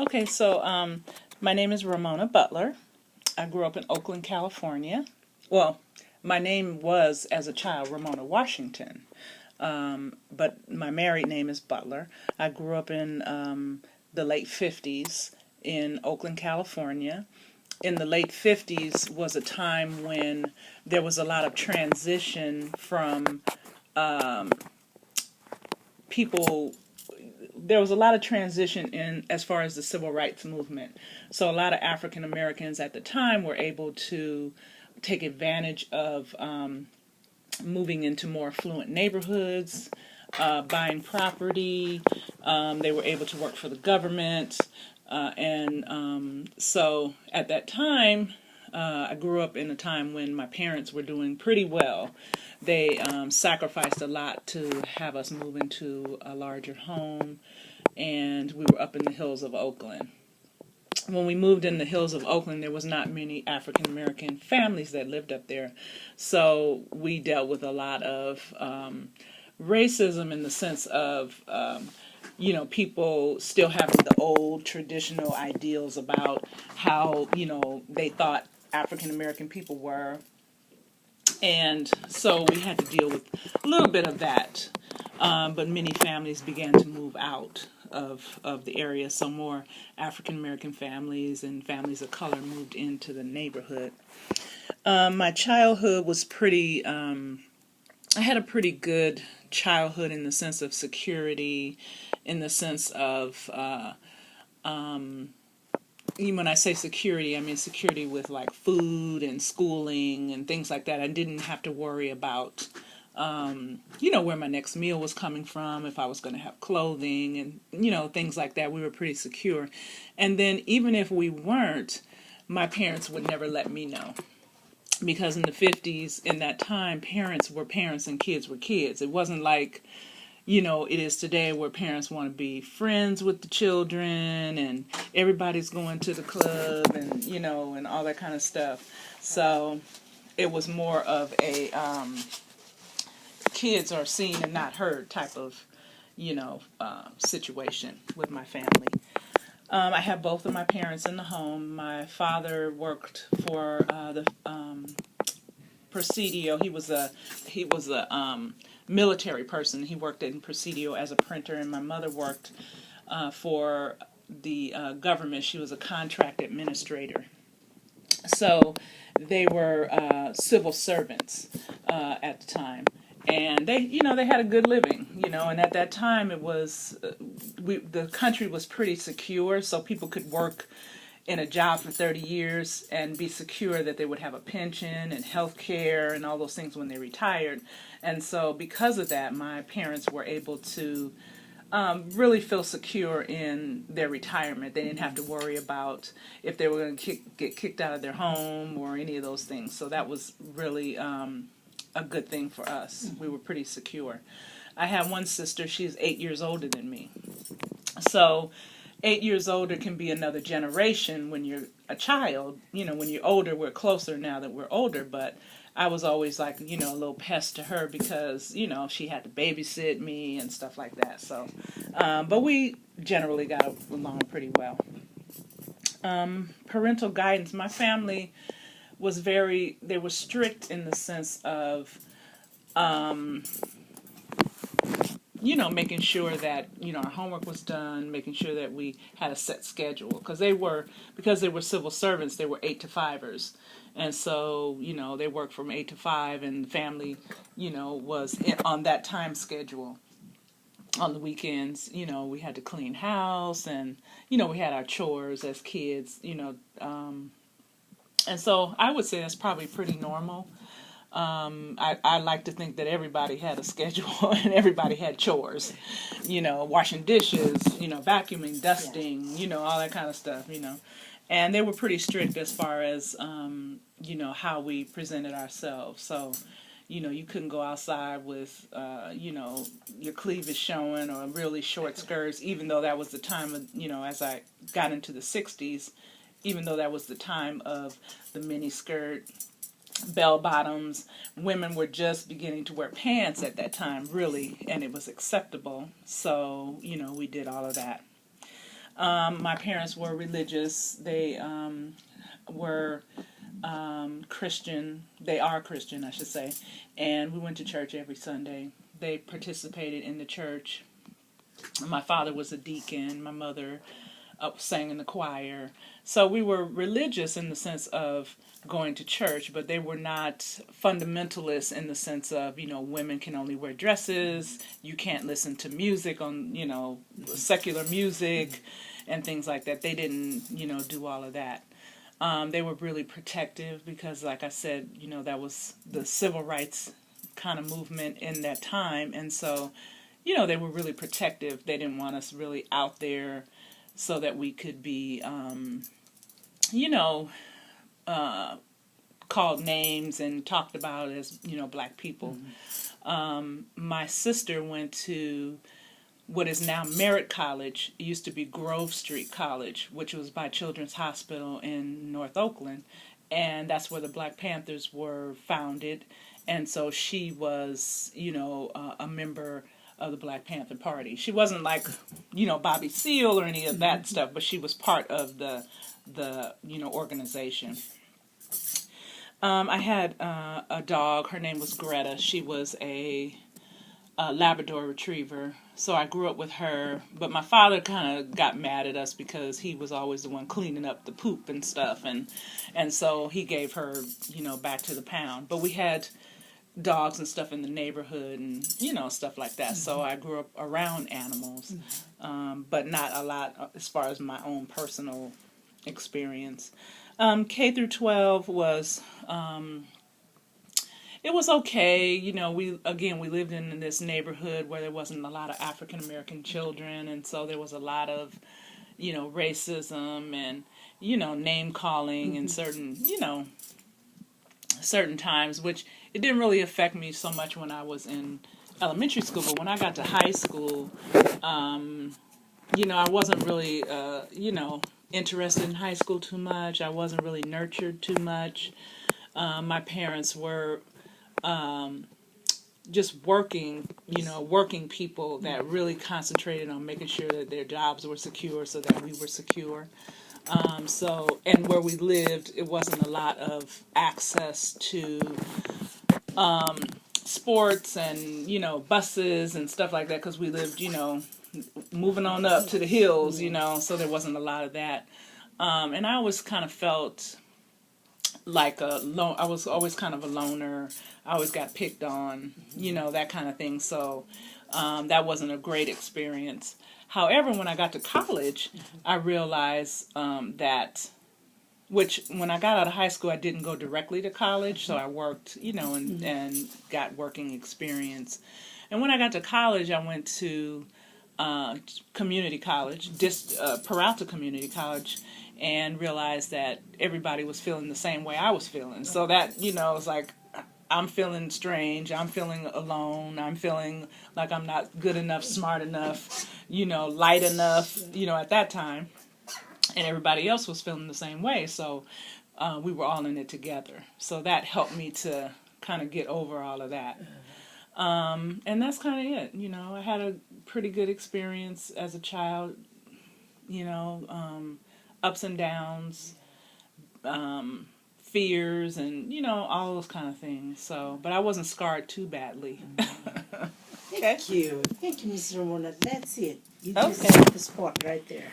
Okay, so my name is Ramona Butler. I grew up in Oakland, California. Well, my name was, as a child, Ramona Washington, but my married name is Butler. I grew up in the late 50s in Oakland, California. In the late 50s was a time when there was a lot of transition from people there was a lot of transition in as far as the civil rights movement. So a lot of African Americans at the time were able to take advantage of moving into more affluent neighborhoods, buying property. They were able to work for the government. So at that time, I grew up in a time when my parents were doing pretty well. They sacrificed a lot to have us move into a larger home, and we were up in the hills of Oakland. When we moved in the hills of Oakland, there was not many African American families that lived up there. So we dealt with a lot of racism in the sense of, people still having the old traditional ideals about how, they thought African American people were. And so we had to deal with a little bit of that. But many families began to move out of the area. So more African American families and families of color moved into the neighborhood. My childhood was pretty, I had a pretty good childhood in the sense of security, in the sense of, when I say security, I mean security with like food and schooling and things like that. I didn't have to worry about, where my next meal was coming from, if I was going to have clothing and, things like that. We were pretty secure. And then even if we weren't, my parents would never let me know. Because in the 50s, in that time, parents were parents and kids were kids. It wasn't like, it is today where parents want to be friends with the children and everybody's going to the club and, and all that kind of stuff. So it was more of a kids are seen and not heard type of, situation with my family. I have both of my parents in the home. My father worked for the Presidio. He was a military person. He worked in Presidio as a printer, and my mother worked for the government. She was a contract administrator. So they were civil servants at the time. And they had a good living, and at that time it was, the country was pretty secure, so people could work in a job for 30 years and be secure that they would have a pension and health care and all those things when they retired. And so because of that, my parents were able to really feel secure in their retirement. They didn't have to worry about if they were going to get kicked out of their home or any of those things. So that was really a good thing for us. We were pretty secure. I have one sister. She's 8 years older than me. So 8 years older can be another generation when you're a child. When you're older, we're closer now that we're older, but I was always like, a little pest to her because, she had to babysit me and stuff like that. So, but we generally got along pretty well. Parental guidance. My family they were strict in the sense of, making sure that, our homework was done, making sure that we had a set schedule. Because they were civil servants, they were 8-to-5ers. And so, they worked from 8 to 5, and the family, was on that time schedule. On the weekends, we had to clean house, and, we had our chores as kids, and so I would say that's probably pretty normal. I like to think that everybody had a schedule and everybody had chores, washing dishes, vacuuming, dusting, all that kind of stuff, And they were pretty strict as far as, how we presented ourselves. So, you couldn't go outside with, your cleavage showing or really short skirts, even though that was the time of, as I got into the 60s, even though that was the time of the mini skirt, bell bottoms. Women were just beginning to wear pants at that time, really, and it was acceptable. So, we did all of that. My parents were religious. They were Christian. They are Christian, I should say. And we went to church every Sunday. They participated in the church. My father was a deacon. My mother sang in the choir. So we were religious in the sense of going to church, but they were not fundamentalists in the sense of, women can only wear dresses, you can't listen to music on, secular music and things like that. They didn't, do all of that. They were really protective because, like I said, that was the civil rights kind of movement in that time. And so, they were really protective. They didn't want us really out there so that we could be, called names and talked about as, black people. My sister went to what is now Merritt College. It used to be Grove Street College, which was by Children's Hospital in North Oakland. And that's where the Black Panthers were founded. And so she was, a member of the Black Panther Party. She wasn't like, Bobby Seale or any of that stuff, but she was part of the organization. I had a dog. Her name was Greta. She was a Labrador Retriever. So I grew up with her. But my father kind of got mad at us because he was always the one cleaning up the poop and stuff. And so he gave her, back to the pound. But we had dogs and stuff in the neighborhood and, stuff like that. So I grew up around animals, but not a lot as far as my own personal experience. K through 12 was, it was okay. We lived in this neighborhood where there wasn't a lot of African American children, and so there was a lot of, racism and, name calling and certain times, which it didn't really affect me so much when I was in elementary school, but when I got to high school, I wasn't really, interested in high school too much. I wasn't really nurtured too much. My parents were just working people that really concentrated on making sure that their jobs were secure so that we were secure. And where we lived, it wasn't a lot of access to sports and, buses and stuff like that because we lived, moving on up to the hills, so there wasn't a lot of that. And I always kind of felt like I was always kind of a loner. I always got picked on, that kind of thing. So that wasn't a great experience. However, when I got to college, I realized which when I got out of high school, I didn't go directly to college. So I worked, and got working experience. And when I got to college, I went to community college, Peralta Community College, and realized that everybody was feeling the same way I was feeling. So that, it was like, I'm feeling strange, I'm feeling alone, I'm feeling like I'm not good enough, smart enough, light enough, at that time. And everybody else was feeling the same way. So we were all in it together. So that helped me to kind of get over all of that. And that's kind of it. I had a pretty good experience as a child, ups and downs, fears, and, all those kind of things. So, but I wasn't scarred too badly. Thank you. Thank you, Ms. Ramona. That's it. You just got the spot right there.